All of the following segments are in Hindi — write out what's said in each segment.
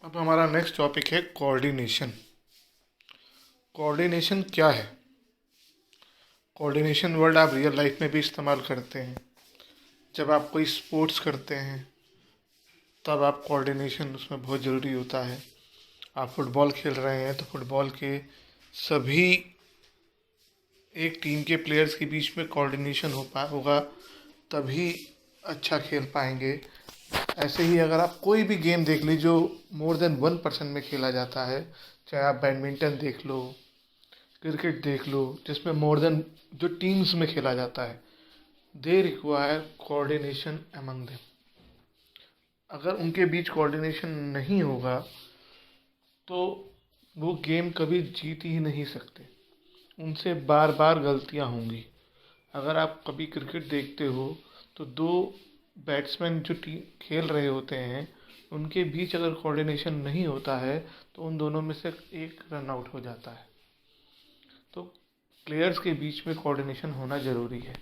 अब हमारा नेक्स्ट टॉपिक है कोऑर्डिनेशन। कोऑर्डिनेशन क्या है? कोऑर्डिनेशन वर्ड आप रियल लाइफ में भी इस्तेमाल करते हैं। जब आप कोई स्पोर्ट्स करते हैं तब आप कोऑर्डिनेशन उसमें बहुत ज़रूरी होता है। आप फुटबॉल खेल रहे हैं तो फुटबॉल के सभी एक टीम के प्लेयर्स के बीच में कोऑर्डिनेशन होगा, तभी अच्छा खेल पाएंगे। ऐसे ही अगर आप कोई भी गेम देख लीजिए जो मोर देन वन पर्सन में खेला जाता है, चाहे आप बैडमिंटन देख लो, क्रिकेट देख लो, जिसमें मोर देन जो टीम्स में खेला जाता है, they require coordination among them. अगर उनके बीच कोऑर्डिनेशन नहीं होगा तो वो गेम कभी जीत ही नहीं सकते। उनसे बार बार गलतियां होंगी। अगर आप कभी क्रिकेट देखते हो तो दो बैट्समैन जो टीम खेल रहे होते हैं उनके बीच अगर कोऑर्डिनेशन नहीं होता है तो उन दोनों में से एक रन आउट हो जाता है। तो प्लेयर्स के बीच में कोऑर्डिनेशन होना ज़रूरी है।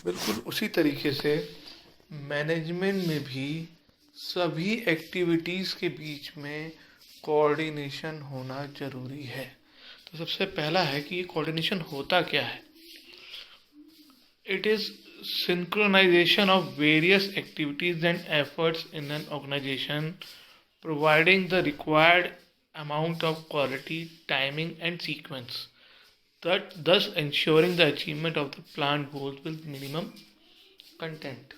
बिल्कुल उसी तरीके से मैनेजमेंट में भी सभी एक्टिविटीज़ के बीच में कोऑर्डिनेशन होना ज़रूरी है। तो सबसे पहला है कि ये कोऑर्डिनेशन होता क्या है। It is synchronization of various activities and efforts in an organization, providing the required amount of quality, timing, and sequence, that thus ensuring the achievement of the planned goals with minimum content।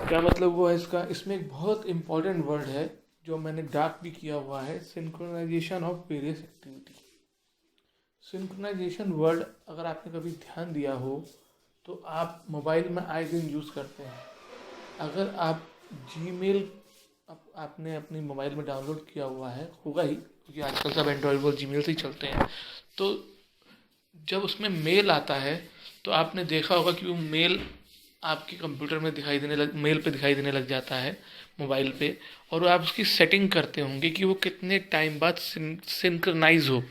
क्या मतलब वो है इसका? इसमें एक बहुत इंपॉर्टेंट वर्ड है जो मैंने डार्क भी किया हुआ है, synchronisation of various activity. Synchronisation word अगर आपने कभी ध्यान दिया हो तो आप मोबाइल में आए दिन यूज़ करते हैं। अगर आप जीमेल आपने अपने मोबाइल में डाउनलोड किया हुआ है, होगा ही क्योंकि आजकल सब एंड्रॉयड और जीमेल से ही चलते हैं, तो जब उसमें मेल आता है तो आपने देखा होगा कि वो मेल आपके कंप्यूटर में मेल पे दिखाई देने लग जाता है मोबाइल पे, और आप उसकी सेटिंग करते होंगे कि वो कितने टाइम बाद सिंक्रनाइज हो।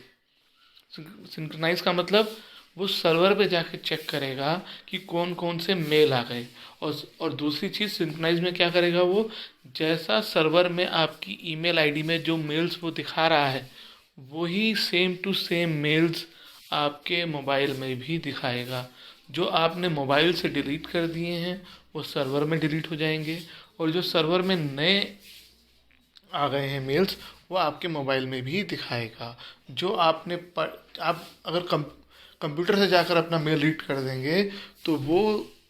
सिंक्रनाइज का मतलब वो सर्वर पे जाके चेक करेगा कि कौन कौन से मेल आ गए। और दूसरी चीज़ सिंक्रनाइज में क्या करेगा, वो जैसा सर्वर में आपकी ईमेल आईडी में जो मेल्स वो दिखा रहा है वही सेम टू सेम मेल्स आपके मोबाइल में भी दिखाएगा। जो आपने मोबाइल से डिलीट कर दिए हैं वो सर्वर में डिलीट हो जाएंगे, और जो सर्वर में नए आ गए हैं मेल्स वो आपके मोबाइल में भी दिखाएगा। जो आप अगर कंप्यूटर से जाकर अपना मेल रीड कर देंगे तो वो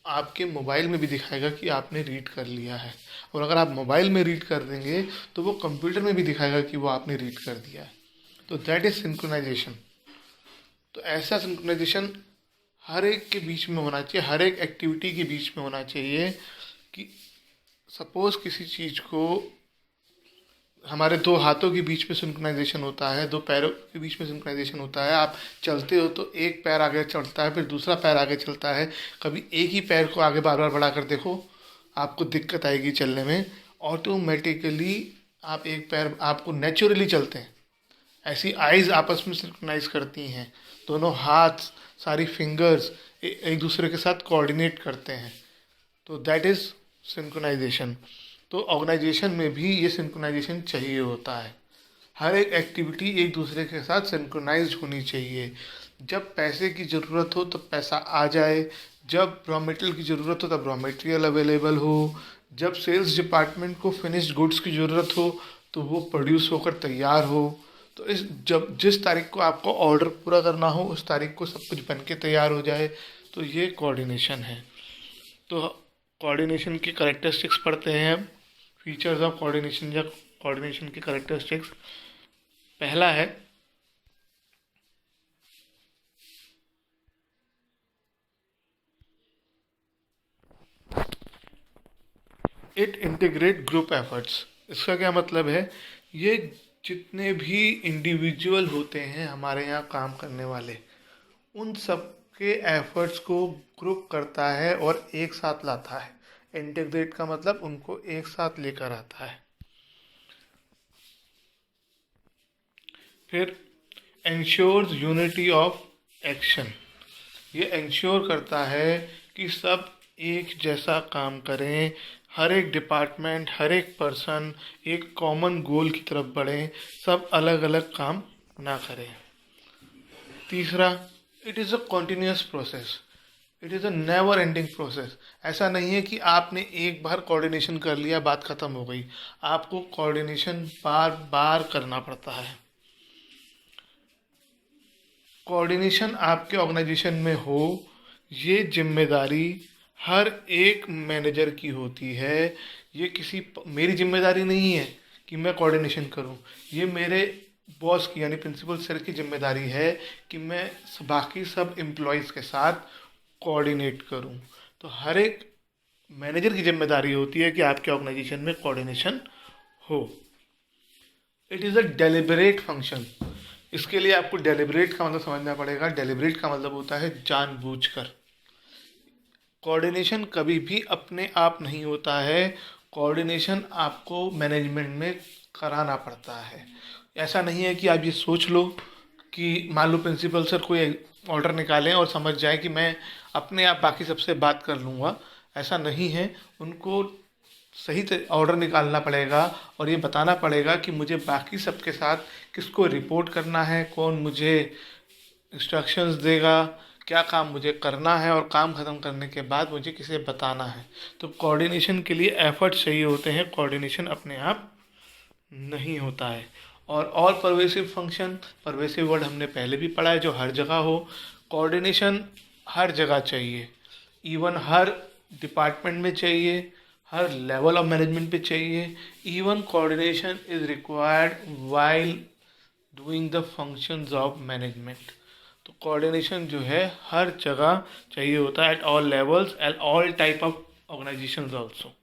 आपके मोबाइल में भी दिखाएगा कि आपने रीड कर लिया है, और अगर आप मोबाइल में रीड कर देंगे तो वो कंप्यूटर में भी दिखाएगा कि वो आपने रीड कर दिया है। तो दैट इज सिंक्रोनाइजेशन। तो ऐसा सिंक्रोनाइजेशन हर एक के बीच में होना चाहिए, हर एक एक्टिविटी के बीच में होना चाहिए। कि सपोज किसी चीज़ को हमारे दो हाथों के बीच में सिंक्रोनाइजेशन होता है, दो पैरों के बीच में सिंक्रोनाइजेशन होता है। आप चलते हो तो एक पैर आगे चलता है, फिर दूसरा पैर आगे चलता है। कभी एक ही पैर को आगे बार बार बढ़ा कर देखो, आपको दिक्कत आएगी चलने में। ऑटोमेटिकली आप एक पैर, आपको नेचुरली चलते हैं। ऐसी आइज़ आपस में सिंक्रोनाइज करती हैं, दोनों हाथ, सारी फिंगर्स एक दूसरे के साथ कोऑर्डिनेट करते हैं। तो दैट इज़ सिंक्रोनाइजेशन। तो ऑर्गेनाइजेशन में भी ये सिंक्रोनाइजेशन चाहिए होता है। हर एक एक्टिविटी एक दूसरे के साथ सिंक्रोनाइज होनी चाहिए। जब पैसे की ज़रूरत हो तब पैसा आ जाए, जब रॉ मटेरियल की ज़रूरत हो तब रॉ मटेरियल अवेलेबल हो, जब सेल्स डिपार्टमेंट को फिनिश्ड गुड्स की ज़रूरत हो तो वो प्रोड्यूस होकर तैयार हो। तो जिस तारीख को आपको ऑर्डर पूरा करना हो उस तारीख को सब कुछ बन के तैयार हो जाए। तो ये कोऑर्डिनेशन है। तो कोऑर्डिनेशन की कैरेक्टरिस्टिक्स पढ़ते हैं अब। फीचर्स ऑफ कोऑर्डिनेशन या कोऑर्डिनेशन की कैरेक्टरिस्टिक्स। पहला है इट इंटीग्रेट ग्रुप एफर्ट्स। इसका क्या मतलब है? ये जितने भी इंडिविजुअल होते हैं हमारे यहाँ काम करने वाले, उन सब के एफर्ट्स को ग्रुप करता है और एक साथ लाता है। इंटीग्रेट का मतलब उनको एक साथ लेकर आता है। फिर एंश्योर्स यूनिटी ऑफ एक्शन। ये एंश्योर करता है कि सब एक जैसा काम करें, हर एक डिपार्टमेंट, हर एक पर्सन एक कॉमन गोल की तरफ बढ़े, सब अलग अलग काम ना करें। तीसरा, it is a continuous process, it is a never ending process. ऐसा नहीं है कि आपने एक बार कोऑर्डिनेशन कर लिया, बात ख़त्म हो गई। आपको कोऑर्डिनेशन बार बार करना पड़ता है। कोऑर्डिनेशन आपके ऑर्गेनाइजेशन में हो, ये जिम्मेदारी हर एक मैनेजर की होती है। ये मेरी जिम्मेदारी नहीं है कि मैं कोऑर्डिनेशन करूं। ये मेरे बॉस की यानी प्रिंसिपल सर की जिम्मेदारी है कि मैं बाकी सब एम्प्लॉयज़ के साथ कोऑर्डिनेट करूं। तो हर एक मैनेजर की जिम्मेदारी होती है कि आपके ऑर्गेनाइजेशन में कोऑर्डिनेशन हो। It is a deliberate function. इसके लिए आपको डेलिबरेट का मतलब समझना पड़ेगा। डेलिबरेट का मतलब होता है जानबूझकर। कोऑर्डिनेशन कभी भी अपने आप नहीं होता है। कोऑर्डिनेशन आपको मैनेजमेंट में कराना पड़ता है। ऐसा नहीं है कि आप ये सोच लो कि मान लो प्रिंसिपल सर कोई ऑर्डर निकालें और समझ जाए कि मैं अपने आप बाकी सबसे बात कर लूँगा। ऐसा नहीं है। उनको सही ऑर्डर निकालना पड़ेगा और ये बताना पड़ेगा कि मुझे बाकी सबके साथ किसको रिपोर्ट करना है, कौन मुझे इंस्ट्रक्शंस देगा, क्या काम मुझे करना है और काम ख़त्म करने के बाद मुझे किसे बताना है। तो कोऑर्डिनेशन के लिए एफर्ट चाहिए होते हैं। कोऑर्डिनेशन अपने आप नहीं होता है। और परवेसिव फंक्शन, परवेसिव वर्ड हमने पहले भी पढ़ा है, जो हर जगह हो। कोऑर्डिनेशन हर जगह चाहिए, इवन हर डिपार्टमेंट में चाहिए, हर लेवल ऑफ मैनेजमेंट पे चाहिए। Even coordination is required while doing the functions of management. तो कोऑर्डिनेशन जो है हर जगह चाहिए होता है, at all levels and all type of organisations also.